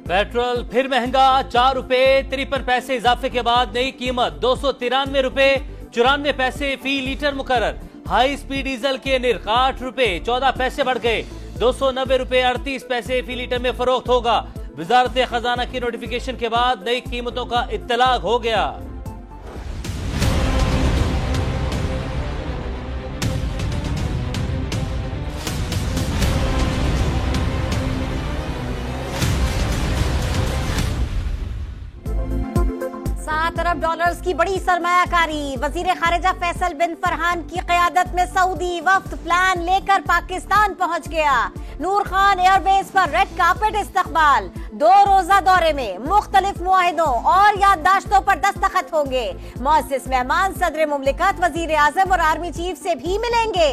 Petrol फिर महंगा, 4 रुपए 53 पैसे इजाफे के बाद नई कीमत 293 रुपए 94 पैसे फी लीटर मुकर्रर। हाई स्पीड डीजल के निर्ख 8 रुपए 14 पैसे बढ़ गए, 290 रुपए 38 पैसे फी लीटर में फरोख्त होगा। वजारत खजाना की नोटिफिकेशन के बाद नई कीमतों का इत्तलाक हो गया। $7 अरब की बड़ी सरमायाकारी। वजीर खारिजा फैसल बिन फरहान की क़यादत में सऊदी वफ्द प्लान लेकर पाकिस्तान पहुंच गया। नूर खान एयरबेस पर रेड कार्पेट इस्तकबाल। 2 रोजा दौरे में मुख्तलिफ मुआहिदों और याददाश्तों पर दस्तखत होंगे। मुअज़्ज़िज़ मेहमान सदर मुमलिकत, वजीर आज़म और आर्मी चीफ से भी मिलेंगे।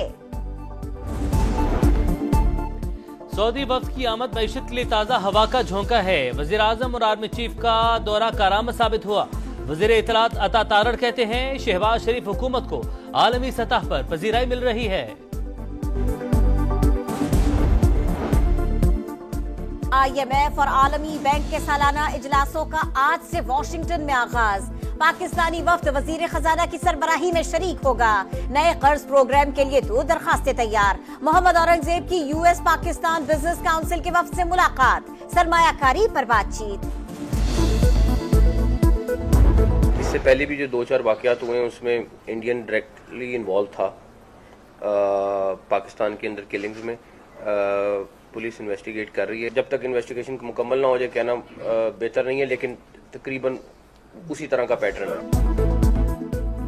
सऊदी वफ्द की आमद मईशत के लिए ताज़ा हवा का झोंका है। वजीर आज़म और आर्मी चीफ का दौरा कारामद साबित हुआ। वजीर इत्तलात अता तारड़ कहते हैं शहबाज शरीफ हुकूमत को आलमी सतह पर पजीराई मिल रही है। IMF और आलमी बैंक के सालाना इजलासों का आज से वाशिंगटन में आगाज। पाकिस्तानी वफ्द वजीर खजाना की सरबराही में शरीक होगा। नए कर्ज प्रोग्राम के लिए 2 दरखास्तें तैयार। मोहम्मद औरंगजेब की US पाकिस्तान बिजनेस काउंसिल के वफ्द से मुलाकात। सरमायाकारी पर बातचीत। इससे पहले भी जो 2-4 वाकयात हुए हैं उसमें इंडियन डायरेक्टली इन्वॉल्व था। पाकिस्तान के अंदर किलिंग्स में पुलिस इन्वेस्टिगेट कर रही है। जब तक इन्वेस्टिगेशन मुकम्मल ना हो जाए कहना बेहतर नहीं है, लेकिन तकरीबन उसी तरह का पैटर्न है।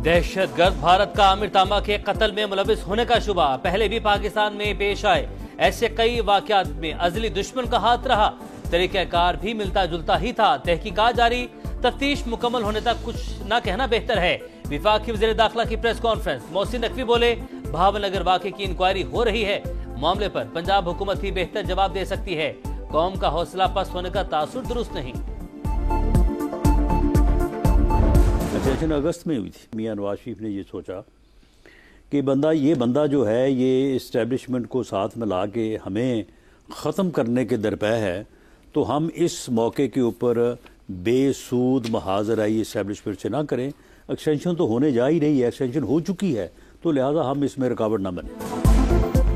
दहशतगर्द भारत का आमिर तामा के कत्ल में मुलविस होने का शुबा पहले भी पाकिस्तान में पेश आए। ऐसे कई वाकयात में अजली दुश्मन का हाथ रहा। तरीक़ाकार भी मिलता जुलता ही था। तहकीकात जारी, तफ्तीश मुकम्मल होने तक कुछ न कहना बेहतर है। विफाक की वज़ीर दाखिला की प्रेस कॉन्फ्रेंस। मोहसिन नकवी बोले भावनगर वाक़े की इंक्वायरी हो रही है। मामले पर पंजाब हुकूमत ही बेहतर जवाब दे सकती है। कौम का हौसला पस्त होने का तासुर दुरुस्त नहीं। सेशन अगस्त में हुई थी। मियां नवाज शरीफ ने ये सोचा कि ये बंदा जो है ये इस्टेब्लिशमेंट को साथ में ला के हमें ख़त्म करने के दरपे है, तो हम इस मौके के ऊपर बेसूद महाजराई इस्टेब्लिशमेंट से ना करें। एक्सटेंशन तो होने जा ही रही है, एक्सटेंशन हो चुकी है, तो लिहाजा हम इसमें रुकावट ना बने।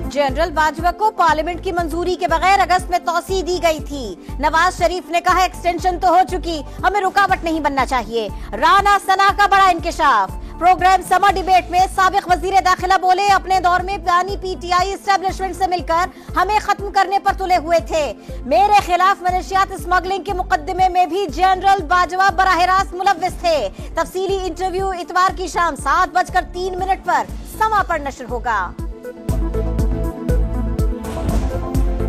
जनरल बाजवा को पार्लियामेंट की मंजूरी के बगैर अगस्त में तौसी दी गई थी। नवाज शरीफ ने कहा एक्सटेंशन तो हो चुकी, हमें रुकावट नहीं बनना चाहिए। राना सना का बड़ा इंकिशाफ। प्रोग्राम समर डिबेट में साबिक वजीर दाखिला बोले अपने दौर में पुरानी PTI इस्टेब्लिशमेंट से मिलकर हमें खत्म करने पर तुले हुए थे। मेरे खिलाफ मनशियात स्मगलिंग के मुकदमे में भी जनरल बाजवा बराह रास्त मुलव्विस थे। तफसीली इंटरव्यू इतवार की शाम 7:03 पर समा पर नशर होगा।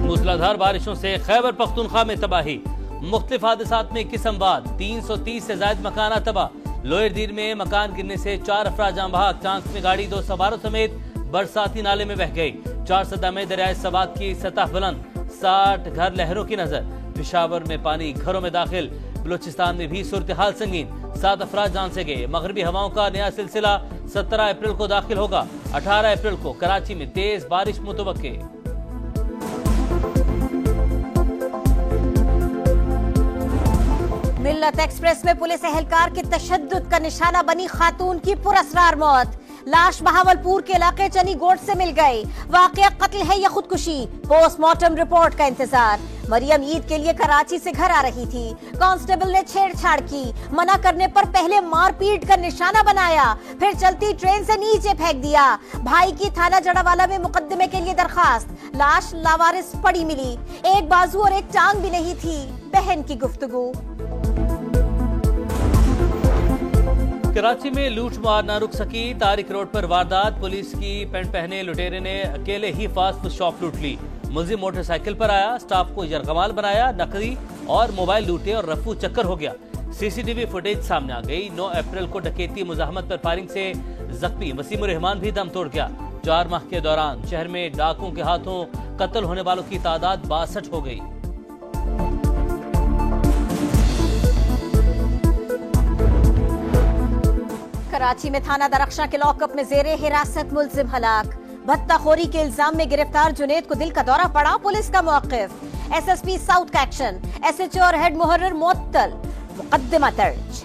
मूसलाधार बारिशों से खैबर पख्तूनख्वा में तबाही। मुख्तलिफ हादसात में किस्मवाद। 330 से ज्यादा मकान तबाह। लोअर दीर में मकान गिरने से 4 अफराद जान बहक। टांक में गाड़ी 2 सवारों समेत बरसाती नाले में बह गई। 4 सदा में दरियाए सवात की सतह बुलंद। 60 घर लहरों की नजर। पेशावर में पानी घरों में दाखिल। बलूचिस्तान में भी सूरत हाल संगीन। 7 अफराद जान से गए। मगरबी हवाओं का नया सिलसिला 17 अप्रैल को दाखिल होगा। 18 अप्रैल को कराची में तेज बारिश मुतवक्के। मिल्लत एक्सप्रेस में पुलिस एहलकार के तशद्दुद का निशाना बनी खातून की पुरअसरार मौत। लाश बहावलपुर के इलाके चनी गोट से मिल गई। वाकया कत्ल है या खुदकुशी, पोस्टमार्टम रिपोर्ट का इंतजार। मरियम ईद के लिए कराची से घर आ रही थी। कांस्टेबल ने छेड़छाड़ की। मना करने पर पहले मारपीट का निशाना बनाया, फिर चलती ट्रेन से नीचे फेंक दिया। भाई की थाना जड़ावाला में मुकदमे के लिए दरखास्त। लाश लावारिस पड़ी मिली। एक बाजू और एक टांग भी नहीं थी। बहन की गुफ्तगू। कराची में लूट मार न रुक सकी। तारिक रोड पर वारदात। पुलिस की पैंट पहने लुटेरे ने अकेले ही फास्ट फूड शॉप लूट ली। मुलजिम मोटरसाइकिल पर आया, स्टाफ को यरगमाल बनाया, नकदी और मोबाइल लूटे और रफू चक्कर हो गया। CCTV फुटेज सामने आ गई। 9 अप्रैल को डकैती मुजाहमत पर फायरिंग से जख्मी वसीम रहमान भी दम तोड़ गया। 4 माह के दौरान शहर में डाकुओं के हाथों कत्ल होने वालों की तादाद 62 हो गई। कराची में थाना दरख्शां के लॉकअप में जेरे हिरासत मुलजिम हलाक। भत्ताखोरी के इल्जाम में गिरफ्तार जुनेद को दिल का दौरा पड़ा। पुलिस का मौक़िफ। एसएसपी साउथ का एक्शन, एसएचओ और हेड मुहर्रिर मुअत्तल, मुकद्दमा दर्ज।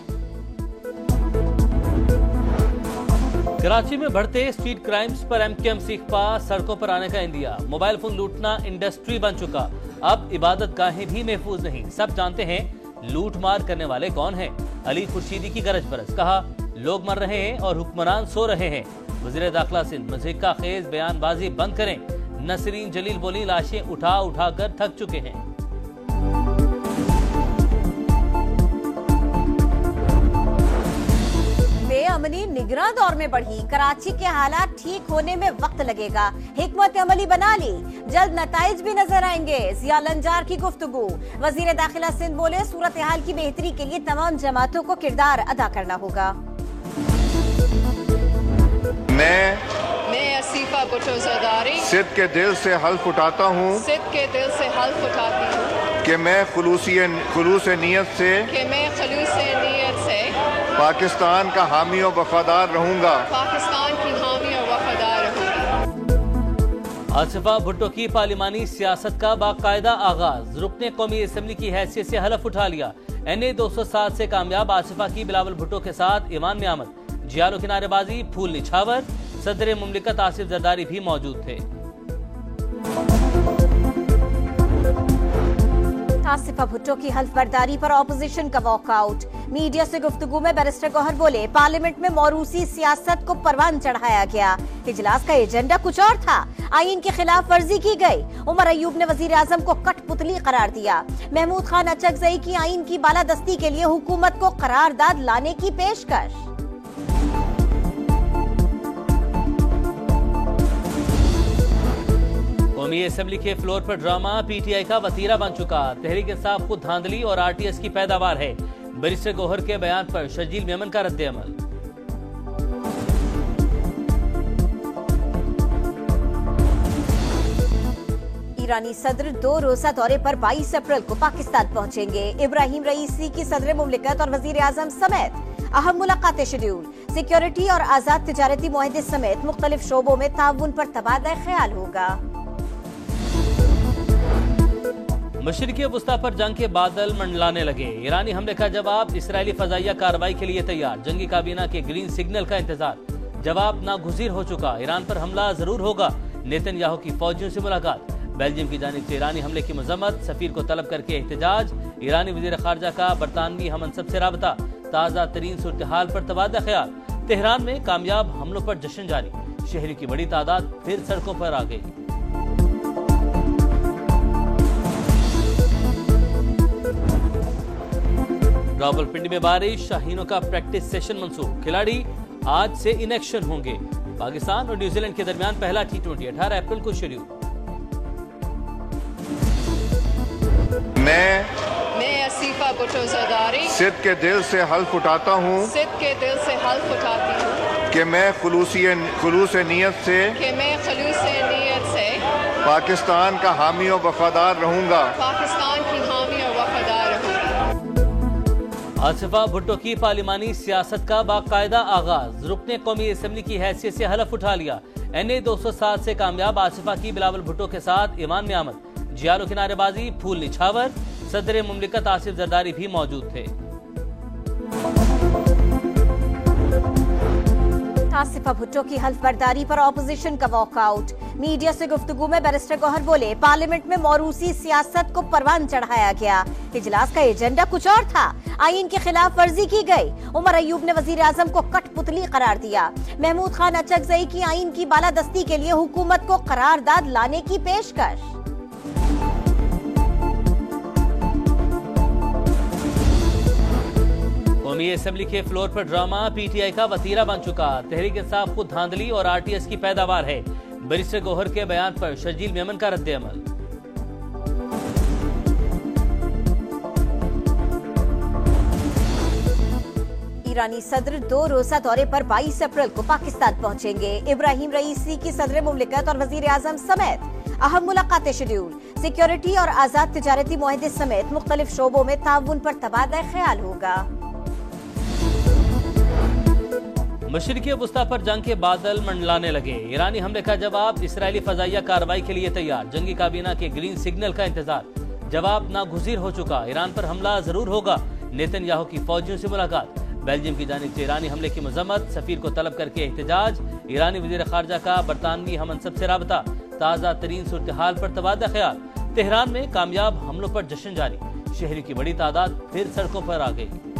कराची में बढ़ते स्ट्रीट क्राइम्स पर एमकेएम सीखपा सड़कों पर आने का इंडिया। मोबाइल फोन लूटना इंडस्ट्री बन चुका, अब इबादत गाहें भी महफूज नहीं। सब जानते हैं लूट मार करने वाले कौन हैं। अली खुर्शीदी की गरज बरस, कहा लोग मर रहे हैं और हुक्मरान सो रहे हैं। वज़ीर दाखिला सिंध, मज़ीका खेज बयानबाजी बंद करें। नसरीन जलील बोली लाशें उठा उठा कर थक चुके हैं। बेअमनी निगरां दौर में बढ़ी, कराची के हालात ठीक होने में वक्त लगेगा। हिकमत अमली बना ली, जल्द नताइज भी नजर आएंगे। जिया लंजार की गुफ्तगू, वजीर दाखिला सिंध बोले सूरत हाल की बेहतरी के लिए तमाम जमातों को किरदार अदा करना होगा। मैं असीफा भुट्टो ज़रदारी सिद्ध के दिल से हल्फ उठाता हूँ कि मैं खुलूस नीयत से पाकिस्तान का हामी और वफादार रहूँगा। आसिफा भुट्टो की पार्लिमानी सियासत का बाकायदा आगाज, रुकने कौमी असम्बली की हैसियत से हलफ उठा लिया। NA 207 से कामयाब आसिफा की बिलावल भुट्टो के साथ ईमान में आमद। जियालो की नारेबाजी, फूल निछावर। सदर मुमलिकत आसिफ जरदारी भी मौजूद थे। आसिफा भुट्टो की हल्फ बर्दारी पर ऑपोजिशन का वॉकआउट। मीडिया से गुफ्तगू में बैरिस्टर गौहर बोले पार्लियामेंट में मौरूसी सियासत को परवान चढ़ाया गया। इजलास का एजेंडा कुछ और था, आईन की खिलाफ वर्जी की गई। उमर अयूब ने वजीर आजम को कठपुतली करार दिया। महमूद खान अचकजई की आईन की बालादस्ती के लिए हुकूमत को करारदाद लाने की पेशकश। कौमी असेंबली के फ्लोर पर ड्रामा PTI का वतीरा बन चुका। तहरीक इंसाफ खुद धांधली और RTS की पैदावार है। बैरिस्टर गौहर के बयान पर शर्जील मेमन का रद्द-ए-अमल। ईरानी सदर 2 रोजा दौरे पर 22 अप्रैल को पाकिस्तान पहुंचेंगे। इब्राहिम रईसी की सदर मुमलिकत और वजीर आजम समेत अहम मुलाकातें शेड्यूल। सिक्योरिटी और आजाद तिजारती मुआहदे समेत मुख्तलिफ शोबों में ताउन पर तबादला ख्याल होगा। मशरिकी वुस्ता पर जंग के बादल मंडलाने लगे। ईरानी हमले का जवाब, इसराइली फजाइया कार्रवाई के लिए तैयार। जंगी काबीना के ग्रीन सिग्नल का इंतजार, जवाब नागुज़ीर हो चुका। ईरान पर हमला जरूर होगा। नेतन्याहू की फौजियों से मुलाकात। बेल्जियम की जानिब से ईरानी हमले की मजम्मत, सफीर को तलब करके एहतजाज। ईरानी वजीर खारजा का बरतानवी हमअनसब से राबता। ताज़ा तरीन सूरत हाल पर तबादला ख्याल। तेहरान में कामयाब हमलों पर जश्न जारी। शहरी की बड़ी तादाद फिर सड़कों पर आ गई। रावलपिंडी में बारिश, शाहीनों का प्रैक्टिस सेशन मंसूख। खिलाड़ी आज से इन एक्शन होंगे। पाकिस्तान और न्यूजीलैंड के दरमियान पहला T20 18 अप्रैल को शुरू। मैं असीफा भुट्टो ज़रदारी सिद्ध के दिल से हल्फ उठाता हूँ कि मैं खुलूस नीयत से पाकिस्तान का हामी और वफादार रहूँगा। आसिफा भुट्टो की पार्लिमानी सियासत का बाकायदा आगाज, रुकने कौमी असम्बली की हैसियत से हलफ उठा लिया। NA 207 से कामयाब आसिफा की बिलावल भुट्टो के साथ ईमान में आमद। जियालो की नारेबाजी, फूल निछावर। सदर मुमलिकत आसिफ जरदारी भी मौजूद थे। आसिफा भुट्टो की हल्फ बर्दारी पर ऑपोजिशन का वॉकआउट। मीडिया से गुफ्तगू में बैरिस्टर गौहर बोले पार्लियामेंट में मौरूसी सियासत को परवान चढ़ाया गया। इजलास का एजेंडा कुछ और था, आईन की खिलाफ वर्जी की गई। उमर अयूब ने वजीर आजम को कठपुतली करार दिया। महमूद खान अचकजई की आईन की बालादस्ती के लिए हुकूमत को करारदाद लाने की पेशकश। कौमी असेंबली के फ्लोर पर ड्रामा PTI का वतीरा बन चुका। तहरीक इंसाफ खुद धांधली और RTS की पैदावार है। बैरिस्टर गौहर के बयान पर शर्जील मेमन का रद्द-ए-अमल। ईरानी सदर 2 रोजा दौरे पर 22 अप्रैल को पाकिस्तान पहुंचेंगे। इब्राहिम रईसी की सदर मुमलिकत और वजीर आजम समेत अहम मुलाकातें शेड्यूल। सिक्योरिटी और आजाद तिजारती मुआहदे समेत मुख्तलिफ शोबों में ताउन पर तबादला ख्याल होगा। मशरिकी वुस्ता पर जंग के बादल मंडलाने लगे। ईरानी हमले का जवाब, इसराइली फजाइया कार्रवाई के लिए तैयार। जंगी काबीना के ग्रीन सिग्नल का इंतजार, जवाब नागुज़ीर हो चुका, ईरान पर हमला जरूर होगा। नेतन्याहू की फौजियों से मुलाकात, बेल्जियम की जानिब से ईरानी हमले की मजम्मत, सफीर को तलब करके एहतजाज, ईरानी वज़ीर खारजा का बरतानवी हमअंसब से राबता, ताज़ा तरीन सूरत हाल पर तबादला ख्याल। तेहरान में कामयाब हमलों पर जश्न जारी, शहरी की बड़ी तादाद फिर सड़कों पर आ गई।